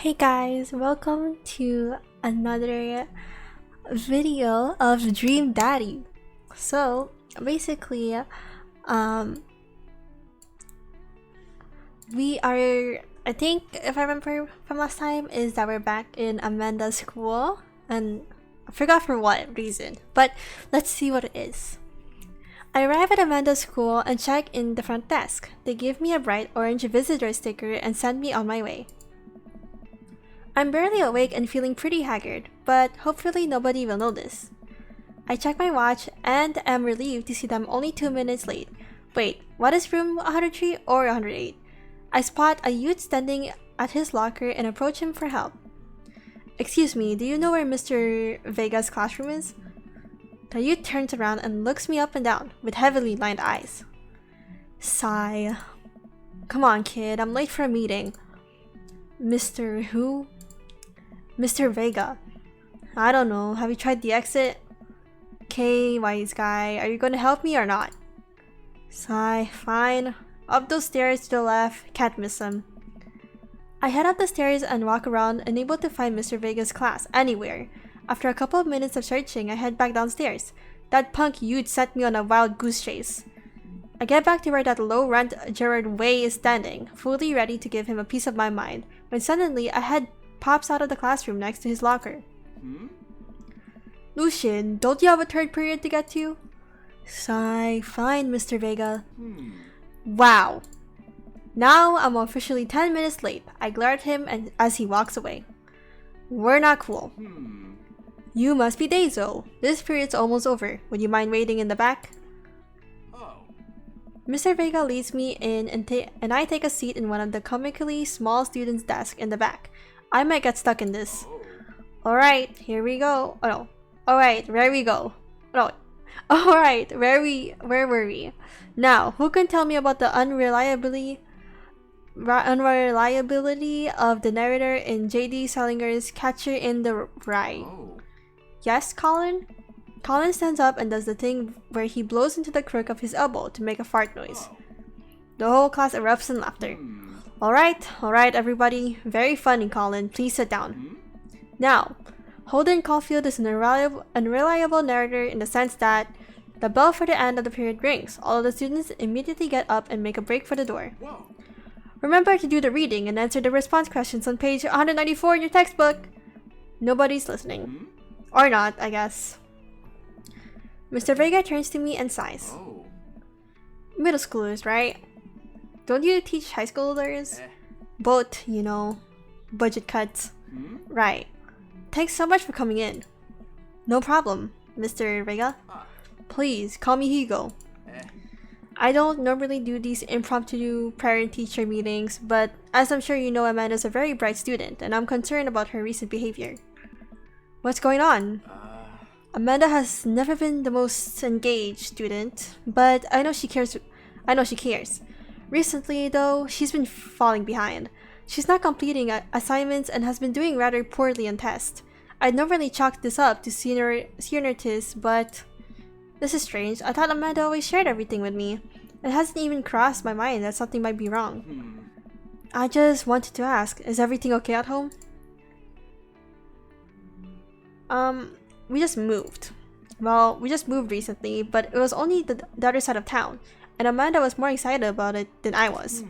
Hey guys, welcome to another video of Dream Daddy. So basically, we are, I think if I remember from last time, is that we're back in Amanda's school, and I forgot for what reason, but let's see what it is. I arrive at Amanda's school and check in the front desk. They give me a bright orange visitor sticker and send me on my way. I'm barely awake and feeling pretty haggard, but hopefully nobody will notice. I check my watch and am relieved to see that I'm only 2 minutes late. Wait, what is room 103 or 108? I spot a youth standing at his locker and approach him for help. Excuse me, do you know where Mr. Vega's classroom is? The youth turns around and looks me up and down with heavily lined eyes. Sigh. Come on, kid, I'm late for a meeting. Mr. Who? Mr. Vega. I don't know, have you tried the exit? Okay, wise guy, are you gonna help me or not? Sigh, fine. Up those stairs to the left, can't miss him. I head up the stairs and walk around, unable to find Mr. Vega's class anywhere. After a couple of minutes of searching, I head back downstairs. That punk youth set me on a wild goose chase. I get back to where that low-rent Gerard Way is standing, fully ready to give him a piece of my mind, when suddenly a head pops out of the classroom next to his locker. Lucian, don't you have a third period to get to? Sigh, fine, Mr. Vega. Wow. Now I'm officially 10 minutes late. I glare at him and as he walks away. We're not cool. You must be Deizo. This period's almost over. Would you mind waiting in the back? Mr. Vega leads me in and I take a seat in one of the comically small students' desks in the back. I might get stuck in this. Alright, here we go. Oh no. Alright, where we go. No. Alright, where were we? Now, who can tell me about the unreliability of the narrator in J.D. Salinger's Catcher in the Rye? Yes, Colin? Colin stands up and does the thing where he blows into the crook of his elbow to make a fart noise. The whole class erupts in laughter. Alright everybody. Very funny, Colin. Please sit down. Now, Holden Caulfield is an unreliable narrator in the sense that the bell for the end of the period rings. All of the students immediately get up and make a break for the door. Remember to do the reading and answer the response questions on page 194 in your textbook. Nobody's listening. Or not, I guess. Mr. Vega turns to me and sighs. Middle schoolers, right? Don't you teach high schoolers? Both, you know. Budget cuts. Right. Thanks so much for coming in. No problem, Mr. Vega. Please, call me Hugo. I don't normally do these impromptu parent-teacher meetings, but as I'm sure you know, Amanda's a very bright student, and I'm concerned about her recent behavior. What's going on? Amanda has never been the most engaged student, but I know she cares. Recently, though, she's been falling behind. She's not completing assignments and has been doing rather poorly on tests. I'd normally chalk this up to senioritis, but this is strange. I thought Amanda always shared everything with me. It hasn't even crossed my mind that something might be wrong. I just wanted to ask, is everything okay at home? We just moved. Well, we just moved recently, but it was only the other side of town, and Amanda was more excited about it than I was.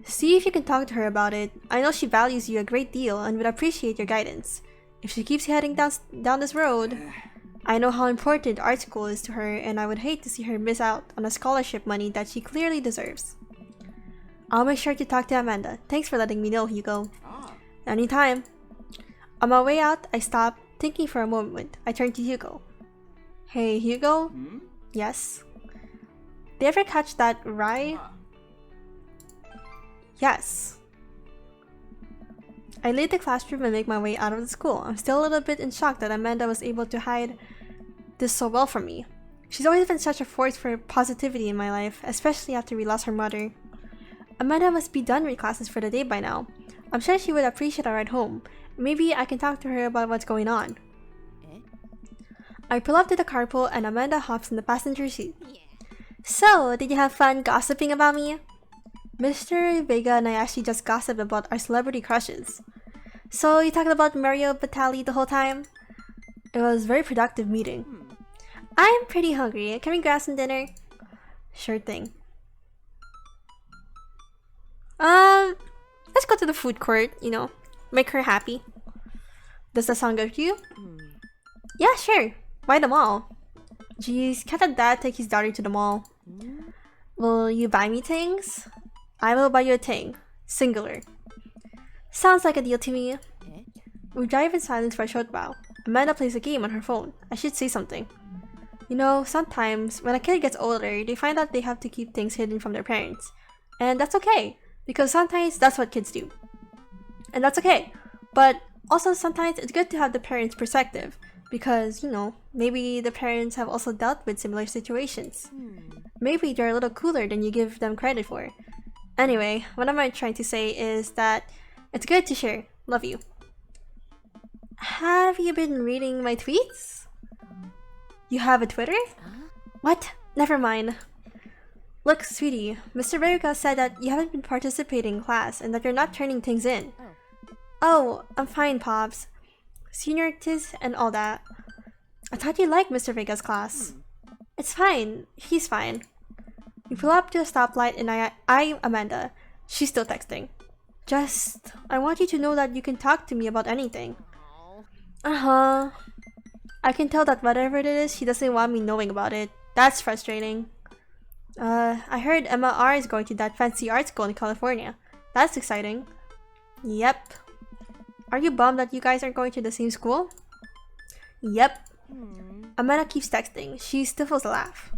See if you can talk to her about it. I know she values you a great deal and would appreciate your guidance. If she keeps heading down this road, I know how important art school is to her, and I would hate to see her miss out on the scholarship money that she clearly deserves. I'll make sure to talk to Amanda. Thanks for letting me know, Hugo. Anytime. On my way out, I stop, thinking for a moment. I turn to Hugo. Hey, Hugo? Yes? Did you ever catch that rye? Yes. I leave the classroom and make my way out of the school. I'm still a little bit in shock that Amanda was able to hide this so well from me. She's always been such a force for positivity in my life, especially after we lost her mother. Amanda must be done with classes for the day by now. I'm sure she would appreciate a ride home. Maybe I can talk to her about what's going on. I pull up to the carpool and Amanda hops in the passenger seat. So, did you have fun gossiping about me? Mr. Vega and I actually just gossiped about our celebrity crushes. So you talking about Mario Batali the whole time? It was a very productive meeting. I'm pretty hungry. Can we grab some dinner? Sure thing. Let's go to the food court, make her happy. Does that sound good to you? Yeah, sure. Why the mall? Jeez, can't a dad take his daughter to the mall? Will you buy me things? I will buy you a thing. Singular. Sounds like a deal to me. We drive in silence for a short while. Amanda plays a game on her phone. I should say something. Sometimes when a kid gets older, they find out they have to keep things hidden from their parents. And that's okay, because sometimes that's what kids do. And that's okay. But also sometimes it's good to have the parents' perspective, because, maybe the parents have also dealt with similar situations. Maybe they're a little cooler than you give them credit for. Anyway, what am I trying to say is that it's good to share. Love you. Have you been reading my tweets? You have a Twitter? What? Never mind. Look, sweetie, Mr. Verga said that you haven't been participating in class and that you're not turning things in. Oh, I'm fine, Pops. Senioritis and all that. I thought you liked Mr. Vega's class. It's fine. He's fine. We pull up to a stoplight and I Amanda. She's still texting. I want you to know that you can talk to me about anything. Uh-huh. I can tell that whatever it is, she doesn't want me knowing about it. That's frustrating. I heard Emma R is going to that fancy art school in California. That's exciting. Yep. Are you bummed that you guys aren't going to the same school? Yep. Amanda keeps texting. She stifles a laugh.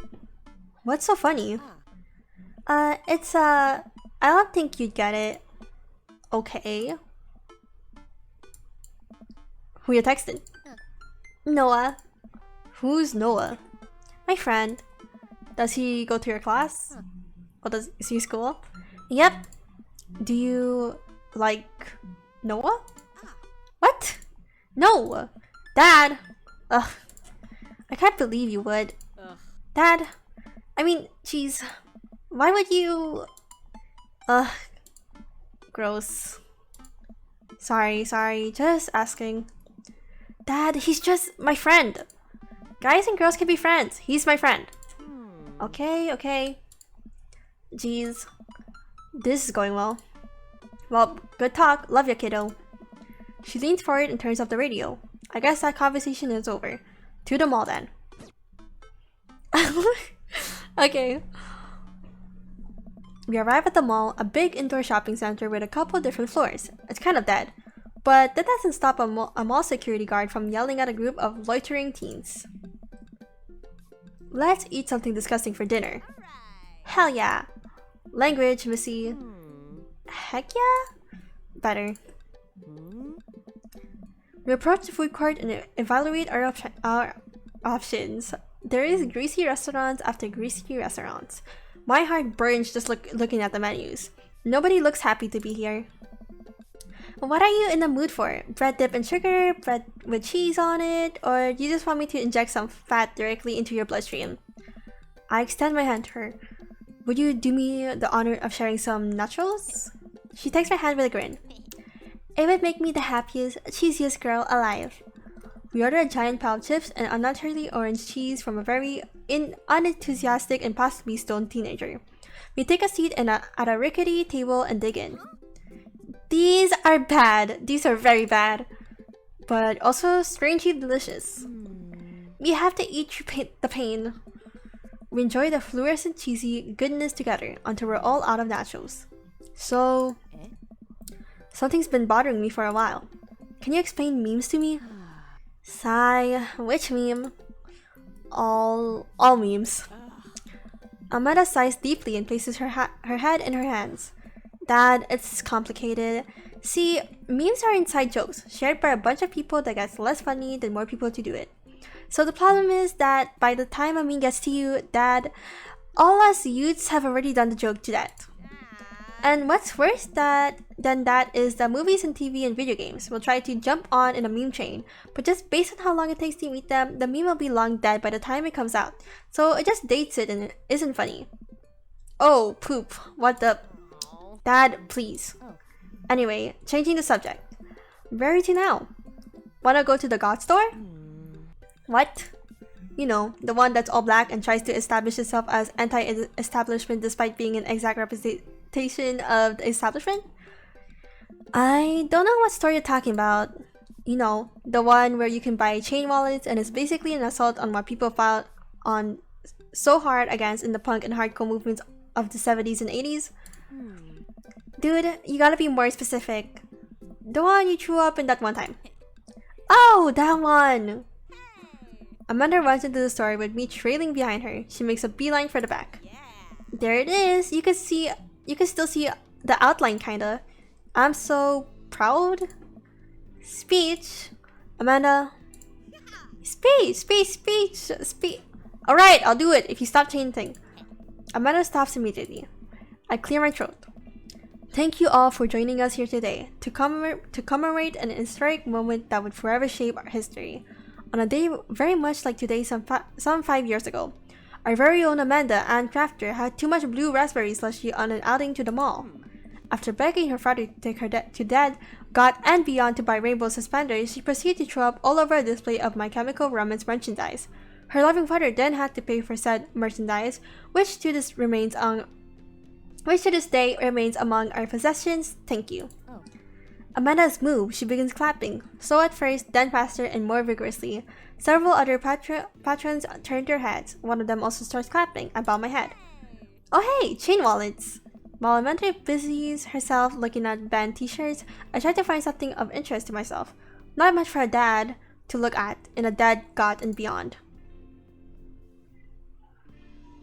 What's so funny? I don't think you'd get it. Okay. Who you texting? Noah. Who's Noah? My friend. Does he go to your class? Or is he school? Yep. Do you like Noah? What? No! Dad! Ugh. I can't believe you would. Dad, jeez. Why would you... Ugh. Gross. Sorry, just asking. Dad, he's just my friend. Guys and girls can be friends. He's my friend. Okay. Jeez. This is going well. Well, good talk. Love ya, kiddo. She leans forward and turns off the radio. I guess that conversation is over. To the mall then. Okay. We arrive at the mall, a big indoor shopping center with a couple different floors. It's kind of dead. But that doesn't stop a mall security guard from yelling at a group of loitering teens. Let's eat something disgusting for dinner. Hell yeah. Language, Missy. Heck yeah? Better. We approach the food court and evaluate our options. There is greasy restaurants after greasy restaurants. My heart burns just looking at the menus. Nobody looks happy to be here. What are you in the mood for? Bread dip and sugar? Bread with cheese on it? Or do you just want me to inject some fat directly into your bloodstream? I extend my hand to her. Would you do me the honor of sharing some nachos? She takes my hand with a grin. It would make me the happiest, cheesiest girl alive. We order a giant pile of chips and unnaturally orange cheese from a very unenthusiastic and possibly stoned teenager. We take a seat at a rickety table and dig in. These are bad. These are very bad. But also strangely delicious. We have to eat through the pain. We enjoy the fluorescent cheesy goodness together until we're all out of nachos. So, something's been bothering me for a while. Can you explain memes to me? Sigh. Which meme? All memes. Amanda sighs deeply and places her head in her hands. Dad, it's complicated. See, memes are inside jokes, shared by a bunch of people that gets less funny the more people to do it. So the problem is that by the time a meme gets to you, Dad, all us youths have already done the joke to that. And what's worse than that is that movies and TV and video games will try to jump on in a meme train, but just based on how long it takes to meet them, the meme will be long dead by the time it comes out. So it just dates it and it isn't funny. Oh, poop. What the... Dad, please. Anyway, changing the subject. Rarity now. Wanna go to the God store? What? You know, the one that's all black and tries to establish itself as anti-establishment despite being an exact representation of the establishment? I don't know what store you're talking about. You know, the one where you can buy chain wallets and it's basically an assault on what people fought on so hard against in the punk and hardcore movements of the 70s and 80s. Dude, you gotta be more specific. The one you threw up in that one time. Oh, that one! Amanda runs into the store with me trailing behind her. She makes a beeline for the back. There it is. You can still see the outline kinda. I'm so proud. Speech. Amanda. Speech. Alright, I'll do it if you stop chanting. Amanda stops immediately. I clear my throat. Thank you all for joining us here today to commemorate an historic moment that would forever shape our history. On a day very much like today some 5 years ago, our very own Amanda Ann Crafter had too much blue raspberry slushy on an outing to the mall. After begging her father to take her to Dad, God and beyond to buy rainbow suspenders, she proceeded to throw up all over a display of My Chemical Romance merchandise. Her loving father then had to pay for said merchandise, which to this day remains among our possessions. Thank you. Amanda's moved. She begins clapping. So at first, then faster and more vigorously. Several other patrons turned their heads. One of them also starts clapping. I bow my head. Oh hey, chain wallets! While Amanda busies herself looking at band t-shirts, I try to find something of interest to myself. Not much for a dad to look at in a Dad, God, and beyond.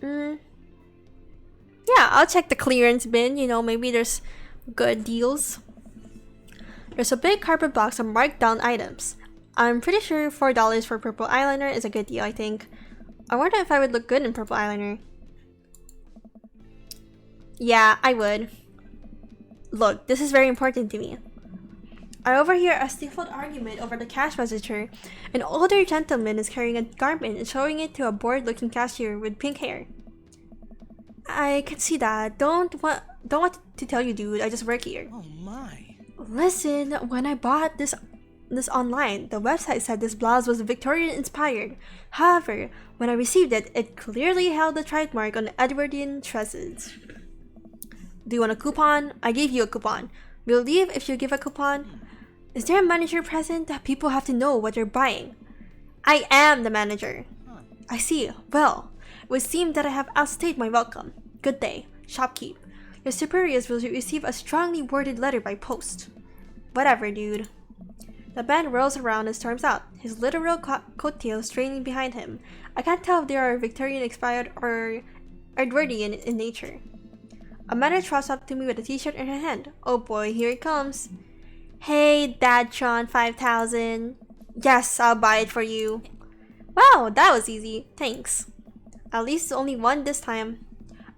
Yeah, I'll check the clearance bin. You know, maybe there's good deals. There's a big cardboard box of marked down items. I'm pretty sure $4 for purple eyeliner is a good deal, I think. I wonder if I would look good in purple eyeliner. Yeah, I would. Look, this is very important to me. I overhear a stifled argument over the cash register. An older gentleman is carrying a garment and showing it to a bored-looking cashier with pink hair. I can see that. Don't want to tell you, dude. I just work here. Oh my. Listen, when I bought this online, the website said this blouse was Victorian inspired. However, when I received it, it clearly held the trademark on Edwardian tresses. Do you want a coupon? I gave you a coupon. We'll leave if you give a coupon. Is there a manager present that people have to know what you're buying? I am the manager. I see. Well, it would seem that I have outstayed my welcome. Good day. Shopkeep. Your superiors will receive a strongly worded letter by post. Whatever, dude. The band whirls around and storms out, his literal coattails straining behind him. I can't tell if they are Victorian inspired or Edwardian in nature. Amanda trots up to me with a t-shirt in her hand. Oh boy, here it comes. Hey, Dadtron 5000. Yes, I'll buy it for you. Wow, that was easy. Thanks. At least only one this time.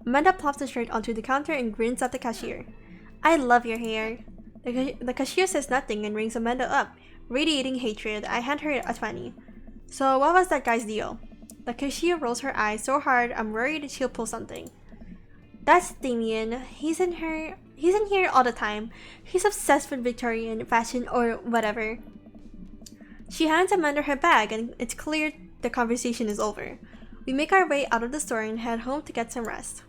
Amanda plops the shirt onto the counter and grins at the cashier. I love your hair. The cashier says nothing and rings Amanda up. Radiating hatred, I hand her a 20. So what was that guy's deal? The cashier rolls her eyes so hard I'm worried she'll pull something. That's Damien. He's in here all the time. He's obsessed with Victorian fashion or whatever. She hands Amanda her bag and it's clear the conversation is over. We make our way out of the store and head home to get some rest.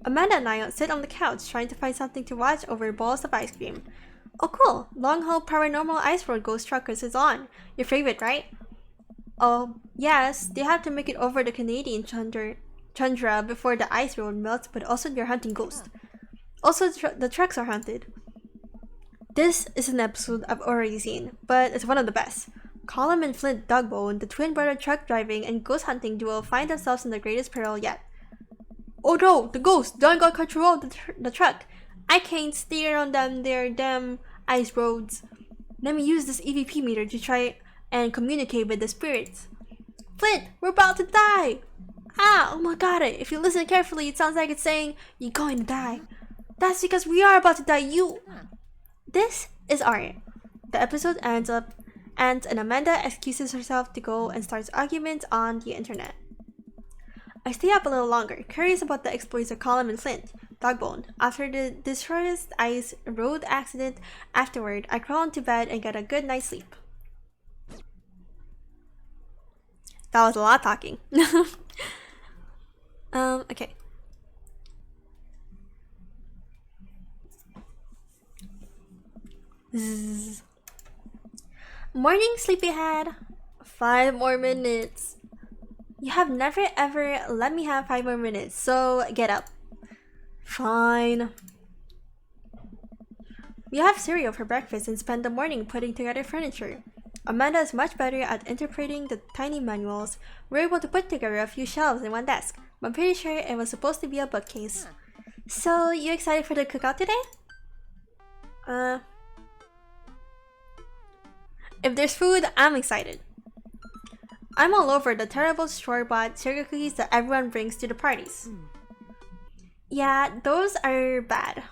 Amanda and I sit on the couch trying to find something to watch over bowls of ice cream. Oh cool, Long Haul Paranormal Ice Road Ghost Truckers is on. Your favorite, right? Oh, yes, they have to make it over the Canadian tundra before the ice road melts, but also they're hunting ghosts. Also, the trucks are haunted. This is an episode I've already seen, but it's one of the best. Colum and Flint Dugbone, the twin brother truck driving and ghost hunting duo, find themselves in the greatest peril yet. Oh no, the ghost done got control of the truck. I can't steer on them damn ice roads. Let me use this EVP meter to try and communicate with the spirits. Flint, we're about to die! Ah, oh my god, if you listen carefully, it sounds like it's saying, you're going to die. That's because we are about to die, This is art. The episode ends and Amanda excuses herself to go and starts arguments on the internet. I stay up a little longer, curious about the exploits of Colum and Flint. dog bone. After the destroyer's ice road accident afterward, I crawl into bed and get a good night's sleep. That was a lot of talking. Okay. Zzz. Morning, sleepyhead. 5 more minutes. You have never ever let me have 5 more minutes, so get up. Fine. We have cereal for breakfast and spend the morning putting together furniture. Amanda is much better at interpreting the tiny manuals. We're able to put together a few shelves in one desk, but I'm pretty sure it was supposed to be a bookcase. So, you excited for the cookout today? If there's food, I'm excited. I'm all over the terrible store-bought sugar cookies that everyone brings to the parties. Yeah, those are bad,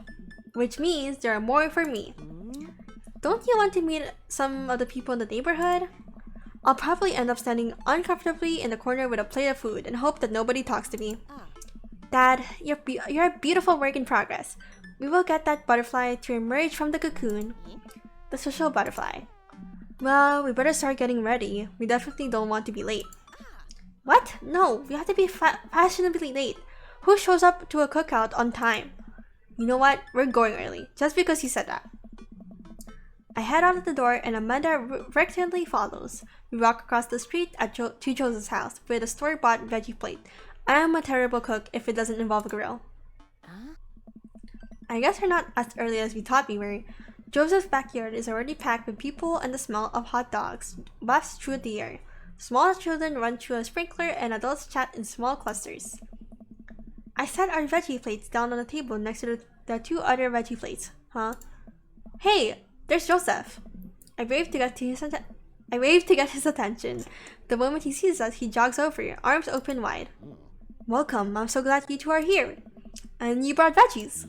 which means there are more for me. Don't you want to meet some of the people in the neighborhood? I'll probably end up standing uncomfortably in the corner with a plate of food and hope that nobody talks to me. Dad, you're a beautiful work in progress. We will get that butterfly to emerge from the cocoon. The social butterfly. Well, we better start getting ready. We definitely don't want to be late. What? No, we have to be fashionably late. Who shows up to a cookout on time? You know what? We're going early, just because you said that. I head out of the door and Amanda reluctantly follows. We walk across the street to Joseph's house with a store-bought veggie plate. I am a terrible cook if it doesn't involve a grill. I guess we're not as early as we thought we were. Joseph's backyard is already packed with people and the smell of hot dogs wafts through the air. Small children run through a sprinkler and adults chat in small clusters. I set our veggie plates down on the table next to the 2 other veggie plates. Hey, there's Joseph. I wave to get his attention. The moment he sees us, he jogs over, arms open wide. Welcome, I'm so glad you 2 are here. And you brought veggies.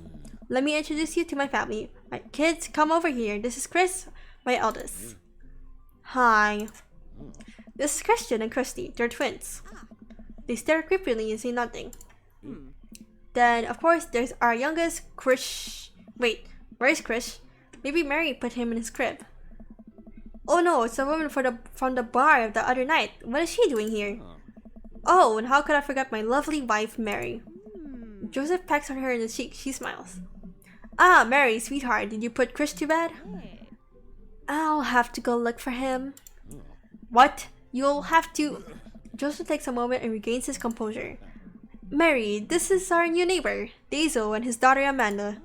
Let me introduce you to my family. My kids, come over here. This is Chris, my eldest. Hi. This is Christian and Christy. They're twins. They stare creepily and say nothing. Then, of course, there's our youngest, Krish. Wait, where's Krish? Maybe Mary put him in his crib. Oh no, it's a woman from the bar the other night. What is she doing here? Oh, and how could I forget my lovely wife, Mary? Joseph pecks on her in the cheek. She smiles. Ah, Mary, sweetheart, did you put Krish to bed? I'll have to go look for him. What? You'll have to... Joseph takes a moment and regains his composure. Mary, this is our new neighbor, Dazo, and his daughter Amanda.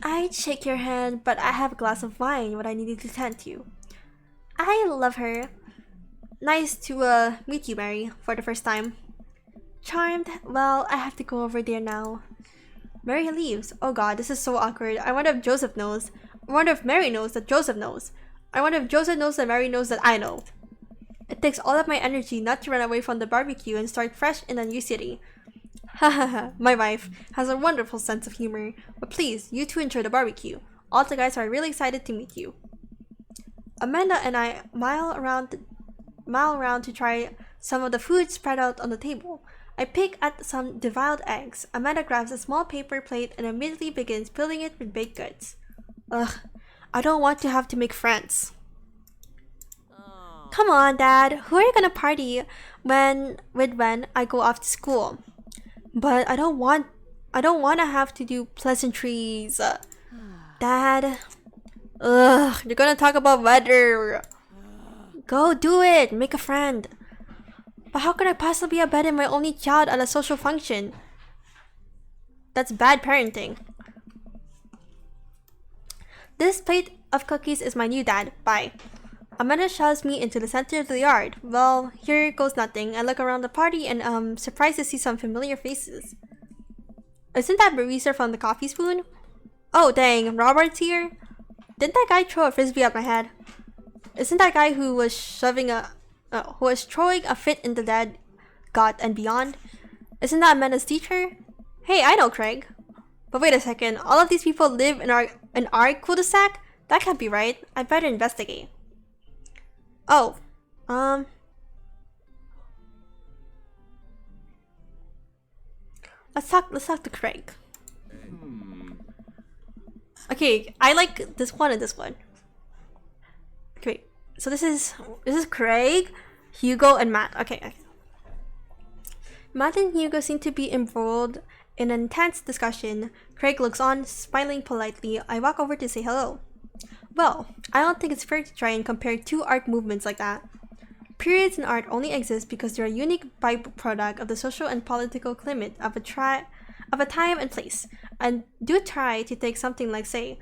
I'd shake your hand, but I have a glass of wine, what I needed to tend to. I love her. Nice to meet you, Mary, for the first time. Charmed? Well, I have to go over there now. Mary leaves. Oh god, this is so awkward. I wonder if Joseph knows. I wonder if Mary knows that Joseph knows. I wonder if Joseph knows that Mary knows that I know. It takes all of my energy not to run away from the barbecue and start fresh in a new city. Hahaha, my wife has a wonderful sense of humor. But please, you 2 enjoy the barbecue. All the guys are really excited to meet you. Amanda and I mile around to try some of the food spread out on the table. I pick at some deviled eggs. Amanda grabs a small paper plate and immediately begins filling it with baked goods. Ugh, I don't want to have to make friends. Come on, Dad. Who are you gonna party when I go off to school? But I don't want to have to do pleasantries. Dad. Ugh, you're gonna talk about weather. Go do it. Make a friend. But how could I possibly abandon my only child at a social function? That's bad parenting. This plate of cookies is my new dad. Bye. Amanda shoves me into the center of the yard. Well, here goes nothing. I look around the party and surprised to see some familiar faces. Isn't that barista from the Coffee Spoon? Oh dang, Robert's here? Didn't that guy throw a frisbee at my head? Isn't that guy who was throwing a fit in the dead God and beyond? Isn't that Amanda's teacher? Hey, I know Craig. But wait a second, all of these people live in our cul-de-sac? That can't be right. I better investigate. Oh, let's talk to Craig. Okay, I like this one and this one. Okay, so this is Craig, Hugo, and Matt. Okay. Matt and Hugo seem to be embroiled in an intense discussion. Craig looks on, smiling politely. I walk over to say hello. Well, I don't think it's fair to try and compare two art movements like that. Periods in art only exist because they're a unique byproduct of the social and political climate of a time and place. And do try to take something like, say,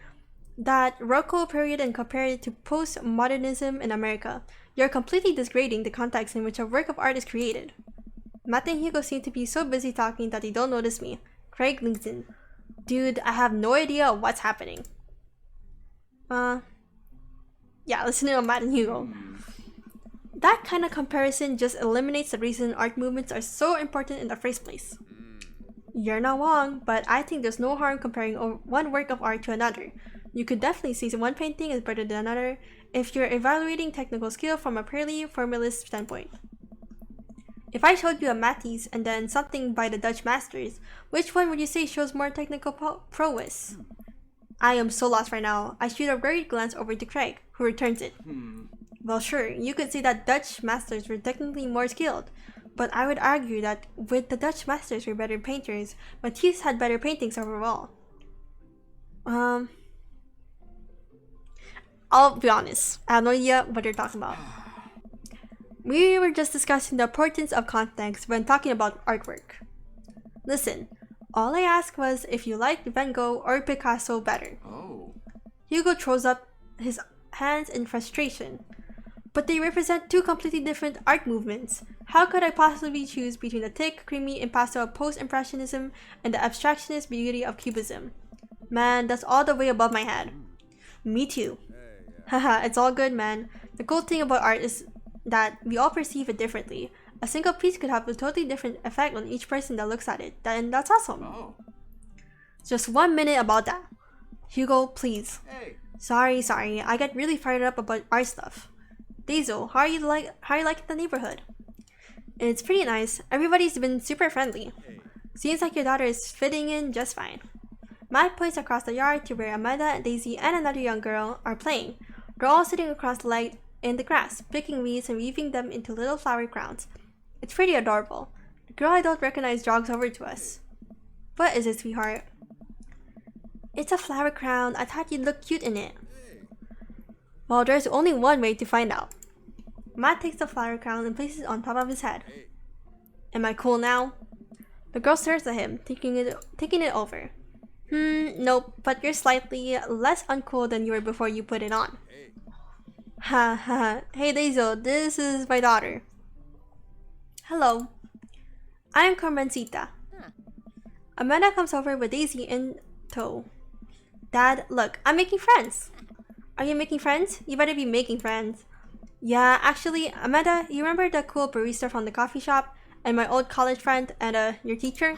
that Rococo period and compare it to postmodernism in America. You're completely degrading the context in which a work of art is created. Matt and Hugo seem to be so busy talking that they don't notice me. Craig leans in. Dude, I have no idea what's happening. Yeah, listen to Matt and Hugo. That kind of comparison just eliminates the reason art movements are so important in the first place. You're not wrong, but I think there's no harm comparing one work of art to another. You could definitely see one painting is better than another if you're evaluating technical skill from a purely formalist standpoint. If I showed you a Matisse and then something by the Dutch masters, which one would you say shows more technical prowess? I am so lost right now. I shoot a worried glance over to Craig, who returns it. Well, sure, you could say that Dutch masters were technically more skilled, but I would argue that with the Dutch masters were better painters, Matisse had better paintings overall. I'll be honest, I have no idea what you're talking about. We were just discussing the importance of context when talking about artwork. Listen, all I asked was if you liked Van Gogh or Picasso better. Hugo throws up his hands in frustration. But they represent two completely different art movements. How could I possibly choose between the thick, creamy impasto of post-impressionism and the abstractionist beauty of cubism? Man, that's all the way above my head. Me too. Haha, it's all good, man. The cool thing about art is that we all perceive it differently. A single piece could have a totally different effect on each person that looks at it, and that's awesome. Just 1 minute about that. Hugo, please. Sorry, I get really fired up about art stuff. Daisel, how are you liking the neighborhood? It's pretty nice. Everybody's been super friendly. Seems like your daughter is fitting in just fine. Matt points across the yard to where Amanda, Daisy, and another young girl are playing. They're all sitting across the light in the grass, picking weeds and weaving them into little flower crowns. It's pretty adorable. The girl I don't recognize jogs over to us. What is it, sweetheart? It's a flower crown. I thought you'd look cute in it. Well, there's only one way to find out. Matt takes the flower crown and places it on top of his head. Am I cool now? The girl stares at him, thinking it over. Nope, but you're slightly less uncool than you were before you put it on. Ha ha. Hey Daisel, this is my daughter. Hello. I'm Carmencita. Amanda comes over with Daisy in tow. Dad, look, I'm making friends. Are you making friends? You better be making friends. Yeah, actually, Amanda, you remember the cool barista from the coffee shop? And my old college friend and your teacher?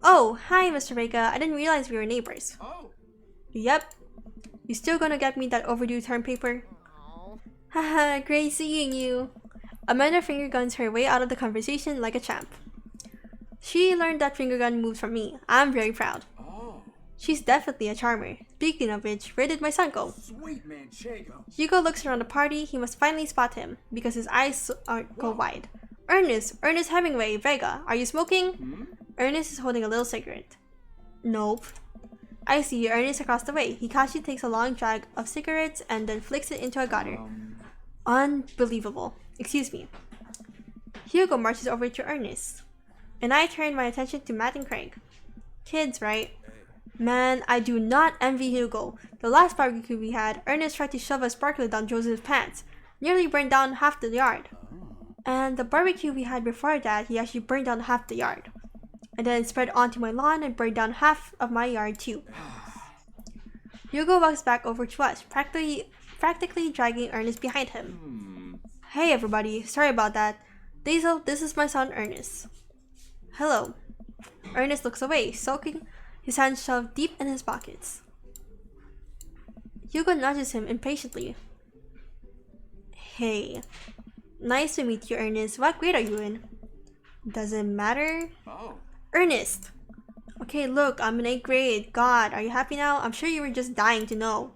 Oh, hi, Mr. Vega. I didn't realize we were neighbors. Yep. You still gonna get me that overdue term paper? Haha, great seeing you. Amanda finger guns her way out of the conversation like a champ. She learned that finger gun moves from me. I'm very proud. She's definitely a charmer. Speaking of which, where did my son go? Sweet man, Chago. Hugo looks around the party. He must finally spot him because his eyes go wide. Ernest Hemingway, Vega, are you smoking? Ernest is holding a little cigarette. Nope. I see Ernest across the way. He casually takes a long drag of cigarettes and then flicks it into a gutter. Unbelievable. Excuse me. Hugo marches over to Ernest, and I turn my attention to Matt and Craig. Kids, right? Man, I do not envy Hugo. The last barbecue we had, Ernest tried to shove a sparkler down Joseph's pants. Nearly burned down half the yard. And the barbecue we had before that, he actually burned down half the yard. And then spread onto my lawn and burned down half of my yard too. Hugo walks back over to us, practically dragging Ernest behind him. Hey everybody, sorry about that. Daisel, this is my son Ernest. Hello. Ernest looks away, sulking, his hands shoved deep in his pockets. Hugo nudges him impatiently. Hey. Nice to meet you, Ernest. What grade are you in? Doesn't matter. Ernest! Okay, look, I'm in 8th grade. God, are you happy now? I'm sure you were just dying to know.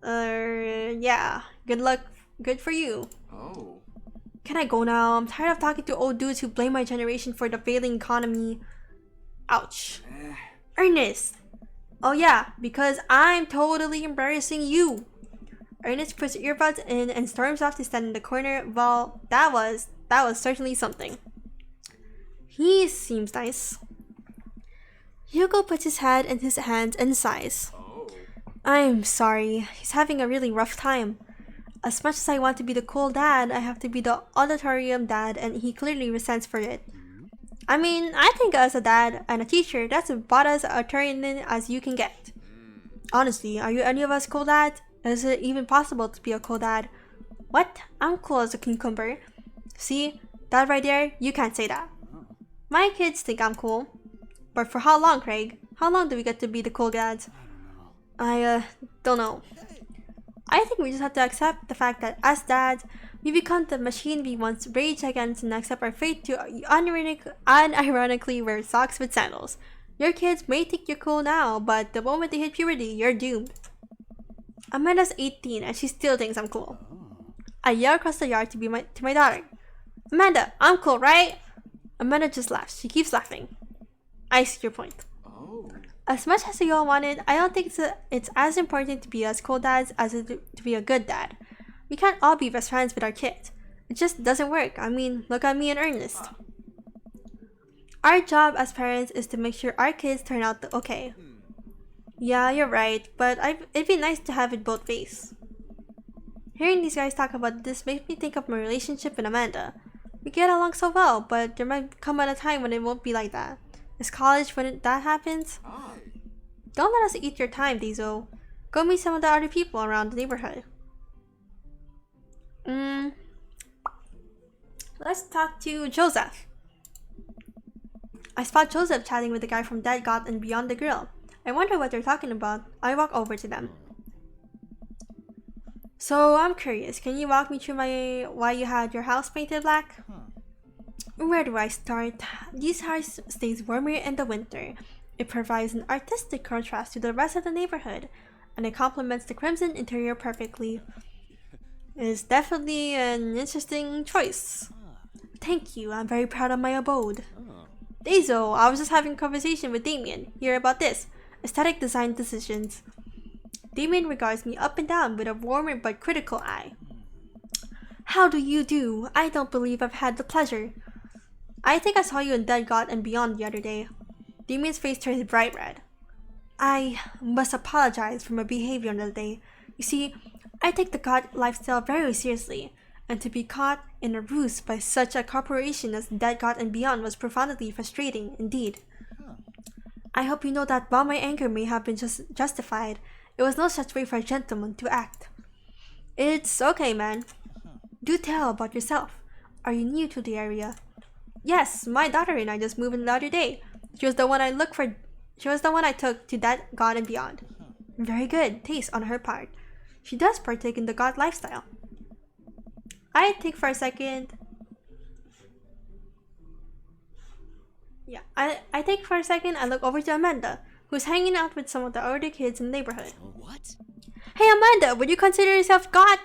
Yeah. Good luck. Good for you. Oh. Can I go now? I'm tired of talking to old dudes who blame my generation for the failing economy. Ouch. Ernest! Oh yeah, because I'm totally embarrassing you. Ernest puts earbuds in and storms off to stand in the corner. Well, that was certainly something. He seems nice. Hugo puts his head in his hands and sighs. Oh. I'm sorry, he's having a really rough time. As much as I want to be the cool dad, I have to be the auditorium dad, and he clearly resents for it. I mean, I think as a dad and a teacher, that's about as authoritarian as you can get. Honestly, are you any of us cool dads? Is it even possible to be a cool dad? What? I'm cool as a cucumber. See? That right there, you can't say that. My kids think I'm cool. But for how long, Craig? How long do we get to be the cool dads? I don't know. I think we just have to accept the fact that as dads, we become the machine we once raged against and accept our fate to unironically wear socks with sandals. Your kids may think you're cool now, but the moment they hit puberty, you're doomed. Amanda's 18 and she still thinks I'm cool. I yell across the yard to my daughter. Amanda, I'm cool, right? Amanda just laughs. She keeps laughing. I see your point. Oh. As much as you all wanted, I don't think it's as important to be as cool dads as it to be a good dad. We can't all be best friends with our kids. It just doesn't work. I mean, look at me and Ernest. Our job as parents is to make sure our kids turn out okay. Yeah, you're right, but it'd be nice to have it both ways. Hearing these guys talk about this makes me think of my relationship with Amanda. We get along so well, but there might come at a time when it won't be like that. Is college when that happens? Don't let us eat your time, Diesel. Go meet some of the other people around the neighborhood. Let's talk to Joseph. I spot Joseph chatting with the guy from Dead God and Beyond the Grill. I wonder what they're talking about. I walk over to them. So I'm curious, can you walk me through why you had your house painted black? Where do I start? This house stays warmer in the winter. It provides an artistic contrast to the rest of the neighborhood, and it complements the crimson interior perfectly. It's definitely an interesting choice. Thank you, I'm very proud of my abode. Dazo, I was just having a conversation with Damien here about this. Aesthetic design decisions. Damien regards me up and down with a warm but critical eye. How do you do? I don't believe I've had the pleasure. I think I saw you in Dead God and Beyond the other day. Damien's face turns bright red. I must apologize for my behavior on the day. You see, I take the God lifestyle very seriously, and to be caught in a ruse by such a corporation as Dead God and Beyond was profoundly frustrating indeed. I hope you know that while my anger may have been justified, it was no such way for a gentleman to act. It's okay, man. Do tell about yourself. Are you new to the area? Yes, my daughter and I just moved in the other day. She was the one I took to Dead God and Beyond. Very good taste on her part. She does partake in the God lifestyle. I think for a second. I think for a second I look over to Amanda, who's hanging out with some of the older kids in the neighborhood. What? Hey Amanda, would you consider yourself God?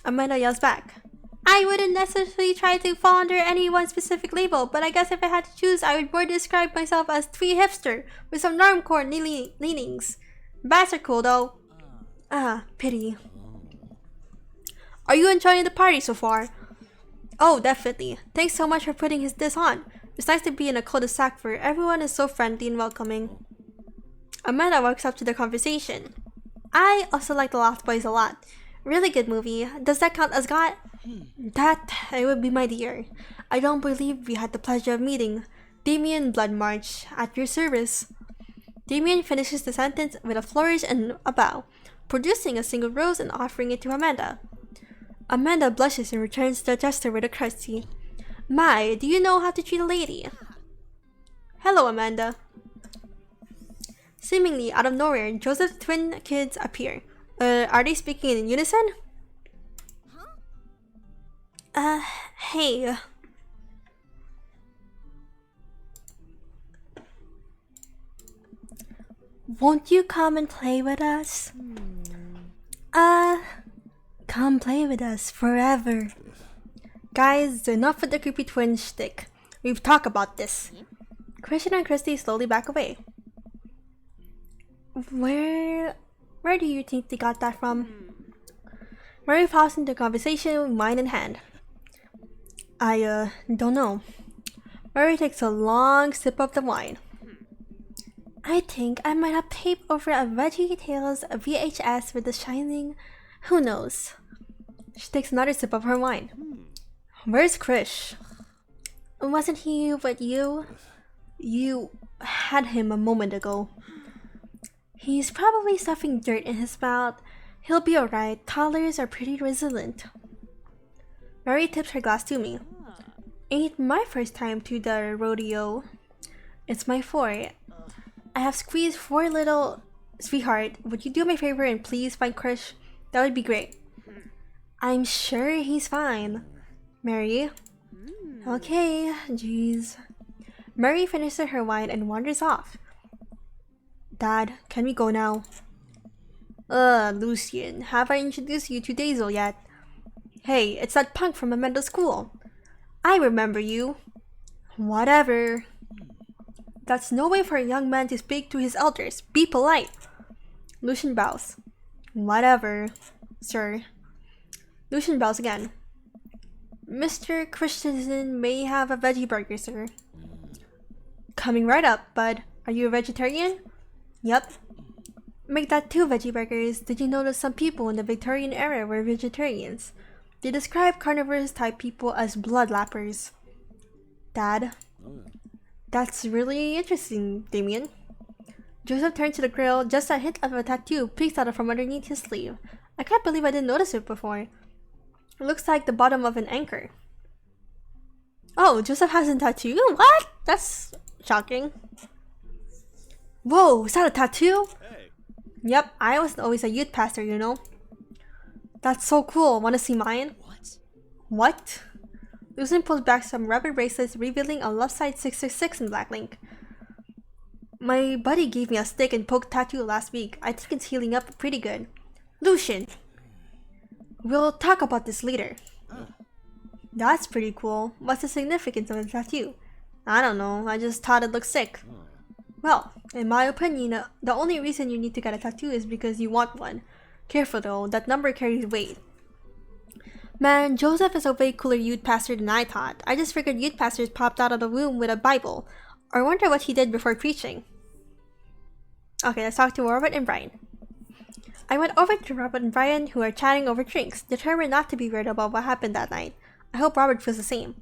Amanda yells back. I wouldn't necessarily try to fall under any one specific label, but I guess if I had to choose, I would more describe myself as twee hipster with some normcore leanings. Bats are cool though. Pity. Are you enjoying the party so far? Oh, definitely. Thanks so much for putting this on. It's nice to be in a cul-de-sac where everyone is so friendly and welcoming. Amanda walks up to the conversation. I also like The Lost Boys a lot. Really good movie. Does that count as God? That it would be my dear. I don't believe we had the pleasure of meeting. Damien Bloodmarch at your service. Damien finishes the sentence with a flourish and a bow, producing a single rose and offering it to Amanda. Amanda blushes and returns the gesture with a curtsy. My, do you know how to treat a lady? Hello, Amanda. Seemingly out of nowhere, Joseph's twin kids appear. Are they speaking in unison? Hey. Won't you come and play with us? Come play with us forever. Guys, enough with the creepy twin shtick. We've talked about this. Christian and Christy slowly back away. Where do you think they got that from? Mary falls into conversation, wine in hand. I don't know. Mary takes a long sip of the wine. I think I might have taped over a Veggie Tales VHS with The Shining. Who knows? She takes another sip of her wine. Where's Krish? Wasn't he with you? You had him a moment ago. He's probably stuffing dirt in his mouth. He'll be alright. Toddlers are pretty resilient. Mary tips her glass to me. Ain't my first time to the rodeo. It's my fourth. I have squeezed 4 little... Sweetheart, would you do me a favor and please find Krish? That would be great. I'm sure he's fine. Mary? Okay, jeez. Mary finishes her wine and wanders off. Dad, can we go now? Lucian, have I introduced you to Daisel yet? Hey, it's that punk from Amanda School. I remember you. Whatever. That's no way for a young man to speak to his elders. Be polite. Lucian bows. Whatever, sir. Lucian bows again. Mr. Christensen may have a veggie burger, sir. Coming right up, bud. Are you a vegetarian? Yep. Make that 2 veggie burgers. Did you notice some people in the Victorian era were vegetarians? They describe carnivorous type people as bloodlappers. Dad? That's really interesting, Damien. Joseph turned to the grill. Just a hint of a tattoo peeks out from underneath his sleeve. I can't believe I didn't notice it before. It looks like the bottom of an anchor. Oh, Joseph has a tattoo? What? That's shocking. Whoa, is that a tattoo? Hey. Yep, I was always a youth pastor, you know. That's so cool. Wanna see mine? What? Lucian pulls back some rubber bracelets, revealing a left side 666 in black link. My buddy gave me a stick and poke tattoo last week. I think it's healing up pretty good. Lucian! We'll talk about this later. That's pretty cool. What's the significance of the tattoo? I don't know. I just thought it looked sick. Well, in my opinion, the only reason you need to get a tattoo is because you want one. Careful though, that number carries weight. Man, Joseph is a way cooler youth pastor than I thought. I just figured youth pastors popped out of the womb with a Bible. I wonder what he did before preaching. Okay, let's talk to Robert and Brian. I went over to Robert and Brian, who are chatting over drinks, determined not to be weird about what happened that night. I hope Robert feels the same.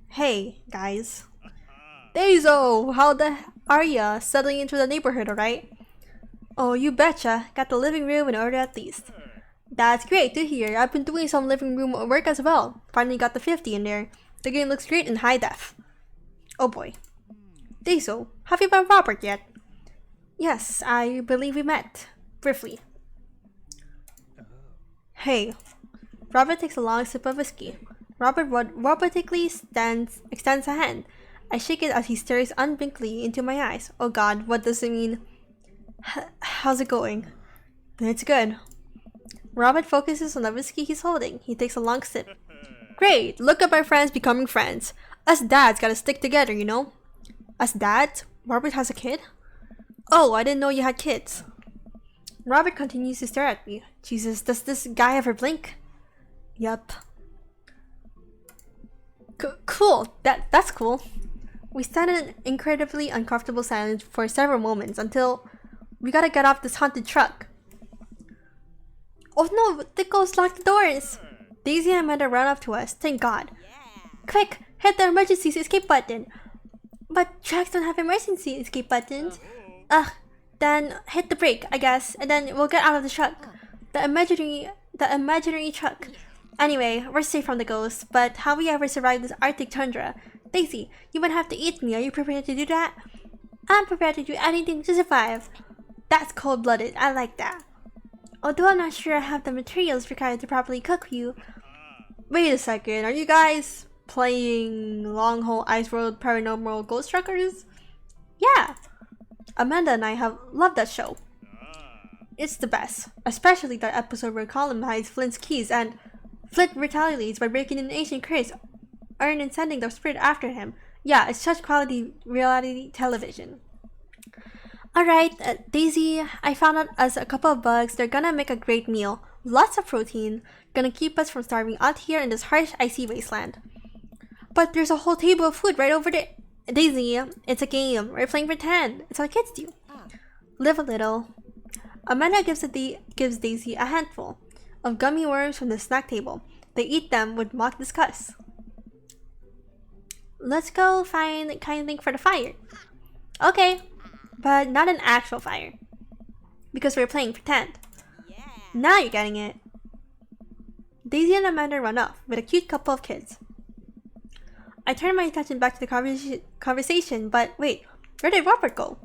Hey, guys. Daisel, how the are ya? Settling into the neighborhood, alright? Oh, you betcha. Got the living room in order at least. That's great to hear. I've been doing some living room work as well. Finally got the 50 in there. The game looks great in high def. Oh boy. Daisel, have you met Robert yet? Yes, I believe we met. Briefly. Hey. Robert takes a long sip of whiskey. Robert robotically extends a hand. I shake it as he stares unblinkingly into my eyes. Oh god, what does it mean? How's it going? It's good. Robert focuses on the whiskey he's holding. He takes a long sip. Great! Look at my friends becoming friends. Us dads gotta stick together, you know? Us dads? Robert has a kid? Oh, I didn't know you had kids. Robert continues to stare at me. Jesus, does this guy ever blink? Yup. Cool. That's cool. We stand in an incredibly uncomfortable silence for several moments until we gotta get off this haunted truck. Oh no, the ghost locked the doors! Daisy and Amanda run up to us, thank god. Quick, hit the emergency escape button. But tracks don't have emergency escape buttons. Ugh, then hit the brake, I guess, and then we'll get out of the truck. The imaginary truck. Anyway, we're safe from the ghosts, but how we ever survive this Arctic tundra? Daisy, you might have to eat me. Are you prepared to do that? I'm prepared to do anything to survive. That's cold-blooded. I like that. Although I'm not sure I have the materials required to properly cook you. Wait a second. Are you guys playing Long Haul Ice World Paranormal Ghost Truckers? Yeah. Amanda and I have loved that show. It's the best, especially that episode where Colin hides Flint's keys and Flint retaliates by breaking an ancient curse and sending the spirit after him. Yeah, it's such quality reality television. Alright, Daisy, I found out as a couple of bugs, they're gonna make a great meal. Lots of protein, gonna keep us from starving out here in this harsh, icy wasteland. But there's a whole table of food right over there. Daisy, it's a game. We're playing pretend. It's what kids do. Live a little. Amanda gives Daisy a handful of gummy worms from the snack table. They eat them with mock disgust. Let's go find kind of thing for the fire. Okay, but not an actual fire. Because we're playing pretend. Now you're getting it. Daisy and Amanda run off with a cute couple of kids. I turn my attention back to the conversation, but wait, where did Robert go?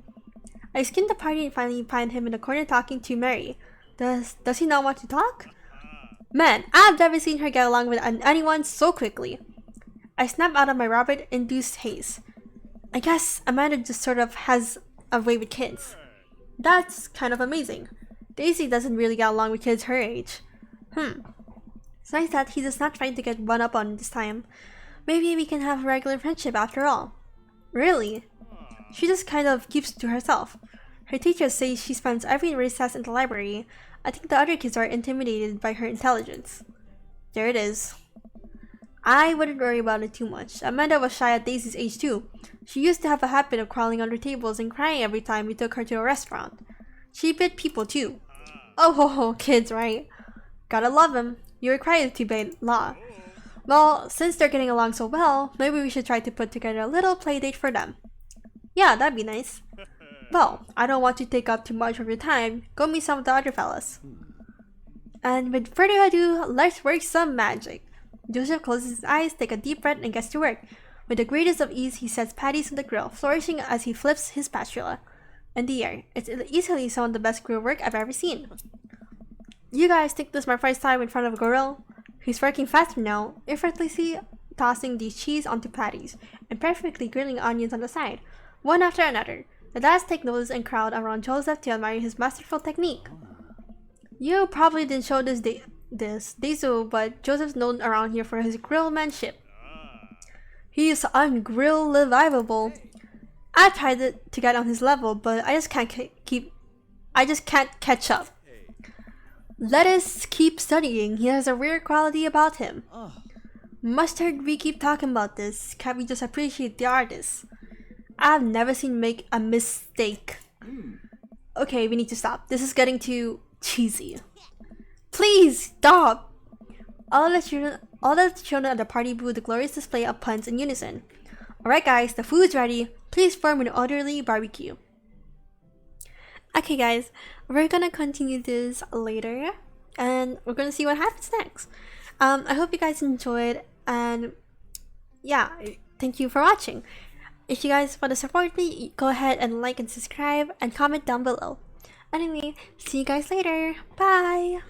I skim the party and finally find him in the corner talking to Mary. Does he not want to talk? Man, I've never seen her get along with anyone so quickly. I snap out of my Robert-induced haze. I guess Amanda just sort of has a way with kids. That's kind of amazing. Daisy doesn't really get along with kids her age. It's nice that he does not try to get one up on this time. Maybe we can have a regular friendship after all. Really? She just kind of keeps to herself. Her teachers say she spends every recess in the library. I think the other kids are intimidated by her intelligence. There it is. I wouldn't worry about it too much. Amanda was shy at Daisy's age too. She used to have a habit of crawling under tables and crying every time we took her to a restaurant. She bit people too. Oh ho ho, kids, right? Gotta love them. You're required to obey law. Well, since they're getting along so well, maybe we should try to put together a little play date for them. Yeah, that'd be nice. Well, I don't want to take up too much of your time. Go meet some of the other fellas. And with further ado, let's work some magic. Joseph closes his eyes, takes a deep breath, and gets to work. With the greatest of ease, he sets patties on the grill, flourishing as he flips his spatula in the air. It's easily some of the best grill work I've ever seen. You guys think this is my first time in front of a grill? He's working faster now, effortlessly tossing the cheese onto patties, and perfectly grilling onions on the side, one after another. The dads take notice and crowd around Joseph to admire his masterful technique. You probably didn't show this Daisy, but Joseph's known around here for his grillmanship. He's ungrillivable. I tried to get on his level, but I just can't catch up. Let us keep studying. He has a rare quality about him. Mustard, we keep talking about this. Can't we just appreciate the artist? I've never seen him make a mistake. Okay, we need to stop. This is getting too cheesy. Please stop! All the children at the party boo the glorious display of puns in unison. Alright guys, the food's ready. Please form an orderly barbecue. Okay guys, we're gonna continue this later and we're gonna see what happens next. I hope you guys enjoyed, and yeah, thank you for watching. If you guys want to support me, go ahead and like and subscribe and comment down below. Anyway, see you guys later. Bye!